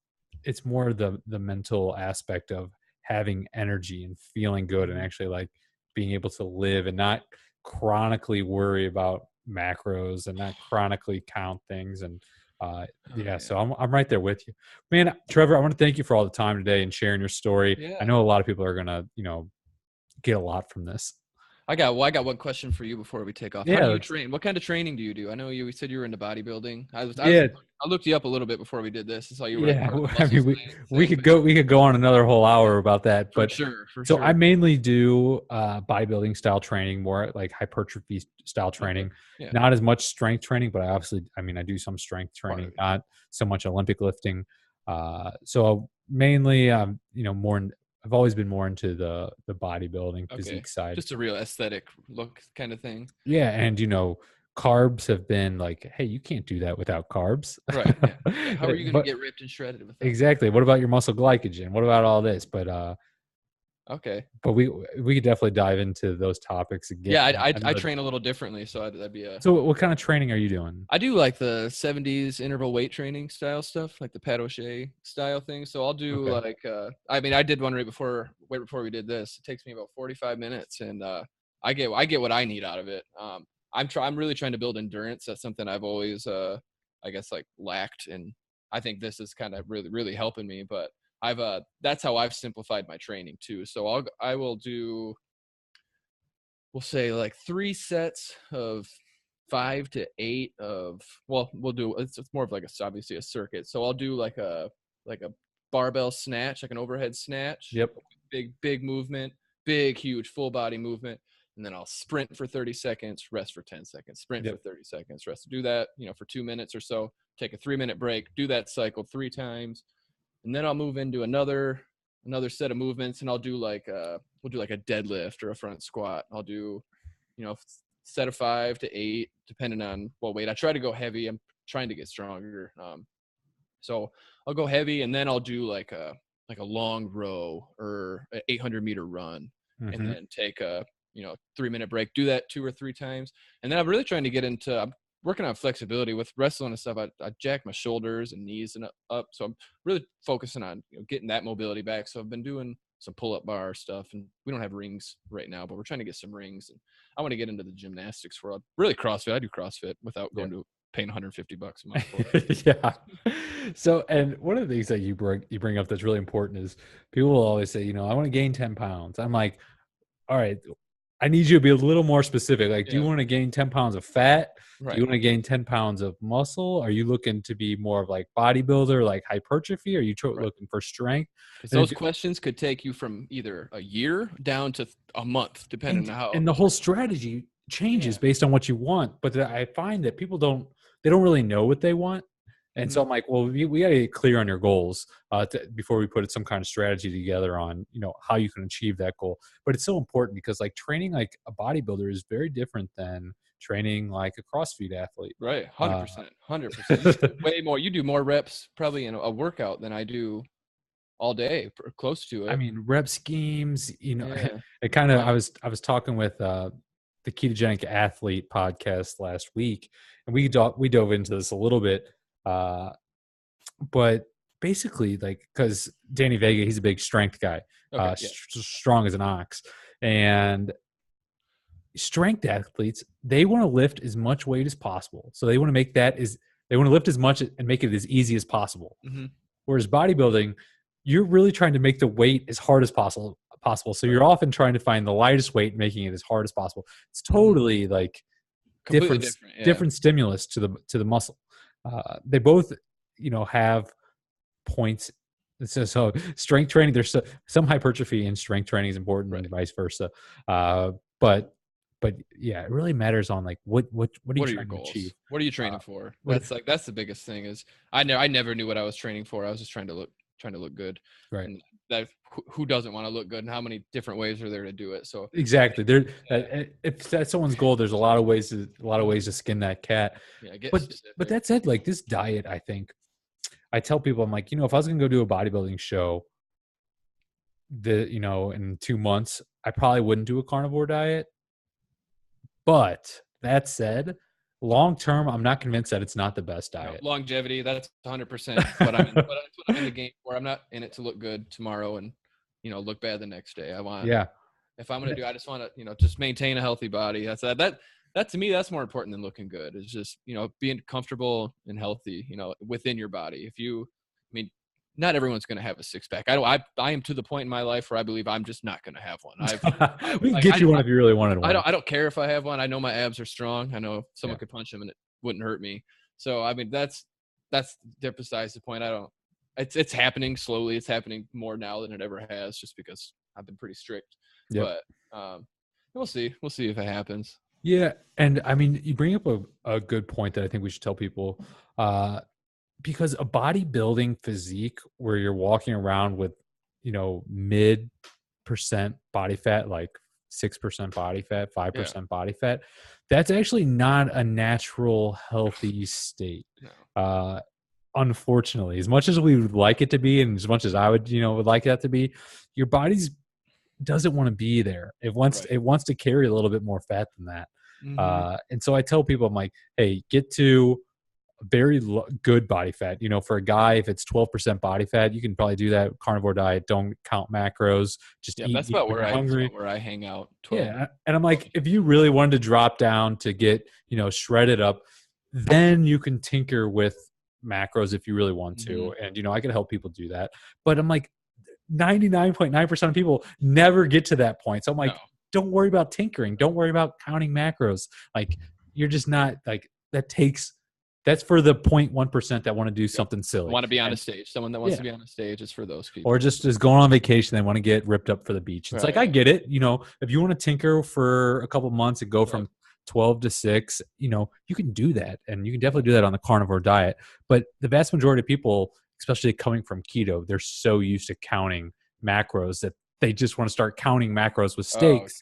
more the mental aspect of having energy and feeling good and Mhm. actually like being able to live and not chronically worry about macros and not chronically count things. And Oh yeah, yeah. so I'm right there with you, man. Trevor, I want to thank you for all the time today and sharing your story. I Yeah. know a lot of people are gonna get a lot from this. I got one question for you before we take off. How do Yeah, you train? What kind of training do you do? I know you said you were into bodybuilding. yeah, I looked you up a little bit before we did this. I saw you were like yeah. part of the I muscle mean, science thing, but we could go on another whole hour about that. for But sure, for so I sure. mainly do bodybuilding style training, more like hypertrophy style Okay. training. Yeah. Not as much strength training, but I do some strength Part training, of it. not so much Olympic lifting. So mainly, I've always been more into the bodybuilding Okay. physique side. Just a real aesthetic look kind of thing. Yeah, and carbs have been like, hey, you can't do that without carbs. Right. Yeah. Yeah. How are you going to But get ripped and shredded without that? exactly, what about your muscle glycogen? What about all this? Okay. But we could definitely dive into those topics again. Yeah, I Another. train a little differently, so that'd be a. So, what kind of training are you doing? I do like the 70s interval weight training style stuff, like the Pat O'Shea style thing. So I'll do Okay. like I mean I did one right before we did this. It takes me about 45 minutes and I get what I need out of it. I'm really trying to build endurance. That's something I've always I guess like lacked, and I think this is kind of really helping me, but I've that's how I've simplified my training too. So I will do, we'll say like 3 sets of 5 to 8 of, well, we'll do, it's more of like obviously a circuit. So I'll do like a barbell snatch, like an overhead snatch, Yep. big movement, big huge full body movement, and then I'll sprint for 30 seconds, rest for 10 seconds, sprint for Yep. 30 seconds, rest. Do that, for 2 minutes or so. Take a 3-minute break. Do that cycle 3 times, and then I'll move into another set of movements, and I'll do like we'll do like a deadlift or a front squat. I'll do, set of 5 to 8 depending on what weight. I try to go heavy. I'm trying to get stronger, so I'll go heavy, and then I'll do like a long row or an 800-meter run, and Hmm. then take a 3-minute break. Do that 2 or 3 times, and then I'm really trying to get into. I'm working on flexibility with wrestling and stuff. I jack my shoulders and knees and up, so I'm really focusing on getting that mobility back. So I've been doing some pull-up bar stuff, and we don't have rings right now, but we're trying to get some rings, and I want to get into the gymnastics world. Really, CrossFit. I do CrossFit without going Yep. to paying $150 a month for it. Yeah. So, and one of the things that you bring up that's really important is people will always say, I want to gain 10 pounds. I'm like, all right. I need you to be a little more specific. Like, do you Yeah, want to gain 10 pounds of fat? Do you right. want to gain 10 pounds of muscle? Are you looking to be more of like bodybuilder, like hypertrophy? Are you Right. looking for strength? Because And those then, questions could take you from either a year down to a month, depending on how. and the whole strategy changes Yeah. based on what you want. But I find that people don't really know what they want. And Hmm. so I'm like, well, we got to get clear on your goals before we put some kind of strategy together on, how you can achieve that goal. But it's so important because like training like a bodybuilder is very different than training like a CrossFit athlete. Right. Uh, 100%. 100%. You do way more. You do more reps probably in a workout than I do all day, close to I it. mean, rep schemes, Yeah. it kind of, Right. I was talking with the ketogenic athlete podcast last week, and we dove into this a little bit. Uh, but basically, like, because Danny Vega, he's a big strength guy, Okay. Yeah. strong as an ox, and strength athletes, they want to lift as much weight as possible. So they want to they want to lift as much and make it as easy as possible. Hmm. Whereas bodybuilding, you're really trying to make the weight as hard as possible. So Right. you're often trying to find the lightest weight, making it as hard as possible. It's Hmm. totally like Completely different. Yeah. different stimulus to the muscle. They both, have points. So strength training, there's some hypertrophy in strength training is important, and Right. vice versa. Uh, but yeah, it really matters on like what are you What are your trying to achieve? goals? What are you Uh, training for? what That's the biggest thing is I never knew what I was training for. I was just trying to look good. right. And that who doesn't want to look good and how many different ways are there to do it? So Exactly. There, yeah. if that's someone's goal, there's a lot of ways Mhm. to skin that cat. Yeah, get But specific. that said, like this diet, I think I tell people, I'm like, if I was gonna go do a bodybuilding show, in 2 months, I probably wouldn't do a carnivore diet. But that said, long term, I'm not convinced that it's not the best You know, diet. longevity, that's 100% what I'm in, what that's what I'm in the game for. I'm not in it to look good tomorrow and, look bad the next day. Yeah. If I'm going to I just want to, just maintain a healthy body. That to me, that's more important than looking good. It's just, being comfortable and healthy, within your body. I mean, not everyone's going to have a six pack. I am to the point in my life where I believe I'm just not going to have one. We can get you one if you really wanted one. I don't care if I have one. I know my abs are strong. I know Yeah. someone could punch them and it wouldn't hurt me. So I mean, that's besides the point. I don't. It's happening slowly. It's happening more now than it ever has, just because I've been pretty strict. Yep. But we'll see. We'll see if it happens. Yeah. And I mean, you bring up a good point that I think we should tell people. Because a bodybuilding physique where you're walking around with, mid percent body fat, like 6% body fat, Yeah. 5% body fat, that's actually not a natural, healthy state. No. Unfortunately, as much as we would like it to be, and as much as I would like that to be, your body's doesn't want to be there. Right. It wants to carry a little bit more fat than that. Hmm. And so I tell people, I'm like, hey, get to very good body fat. For a guy, if it's 12% body fat, you can probably do that. Carnivore diet, don't count macros, just Yeah, eat that's about when where you're hungry. I hang out. 12. Yeah. And I'm 12 like, if you really wanted to drop down to get, shredded up, then you can tinker with macros if you really want Mm-hmm. to. And, I can help people do that. But I'm like, 99.9% of people never get to that point. So I'm No. like, don't worry about tinkering. Don't worry about counting macros. Like, you're just not like that's for the 0.1% that want to do Yep. something silly. Want to be on a And stage. Someone that wants yeah, to be on a stage is for those or people. just going on vacation, they want to get ripped up for the beach. It's like, I Right. get it. If you want to tinker for a couple months and go Yep. from 12 to 6, you can do that. And you can definitely do that on the carnivore diet. But the vast majority of people, especially coming from keto, they're so used to counting macros that they just want to start counting macros with Oh, steaks.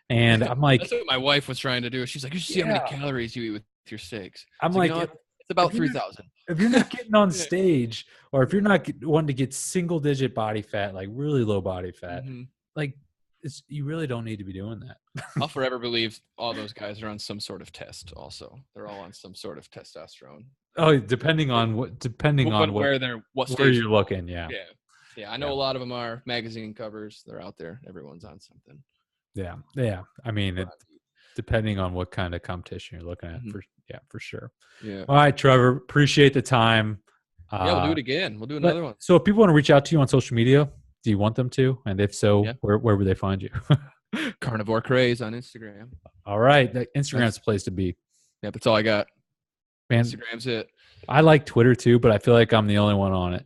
And I'm like, that's what my wife was trying to do. She's like, you should see how many yeah. calories you eat with your steaks. I'm It's like, like, it's about if you're 3,000. if you're not getting on Yeah. stage, or if you're not wanting to get single digit body fat, like really low body fat, Mm-hmm. like you really don't need to be doing that. I'll forever believe all those guys are on some sort of test. Also, they're all on some sort of testosterone. Oh, depending on What where stage you're looking, yeah, yeah. I know yeah, a lot of them are magazine covers. They're out there. Everyone's on something. yeah. I mean, depending on what kind of competition you're looking at, Mm-hmm. for sure. Yeah. All right, Trevor, appreciate the time. Yeah, we'll do it again. We'll do another one. So if people want to reach out to you on social media, do you want them to? And if so, Yeah. where would they find you? Carnivore Craze on Instagram. All right. Instagram's That's the place to be. yeah, that's all I got. Man, Instagram's it. I like Twitter too, but I feel like I'm the only one on it.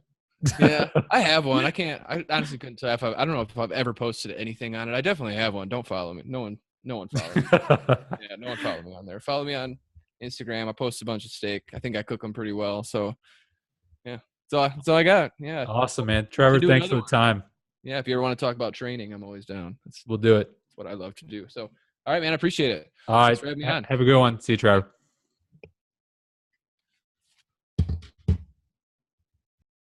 Yeah, I have one. I can't. I honestly couldn't tell if I don't know if I've ever posted anything on it. I definitely have one. Don't follow me. No one follow me. Yeah, no one follow me on there. Follow me on Instagram. I post a bunch of steak. I think I cook them pretty well. So yeah, that's all I got. Yeah, Awesome, man. to Trevor, do thanks another for the one. time. Yeah, if you ever want to talk about training, I'm always down. That's We'll do it. what I love to do. So all right, man, I appreciate it. All Thanks right. for having me on. Have a good one. See you, Trevor.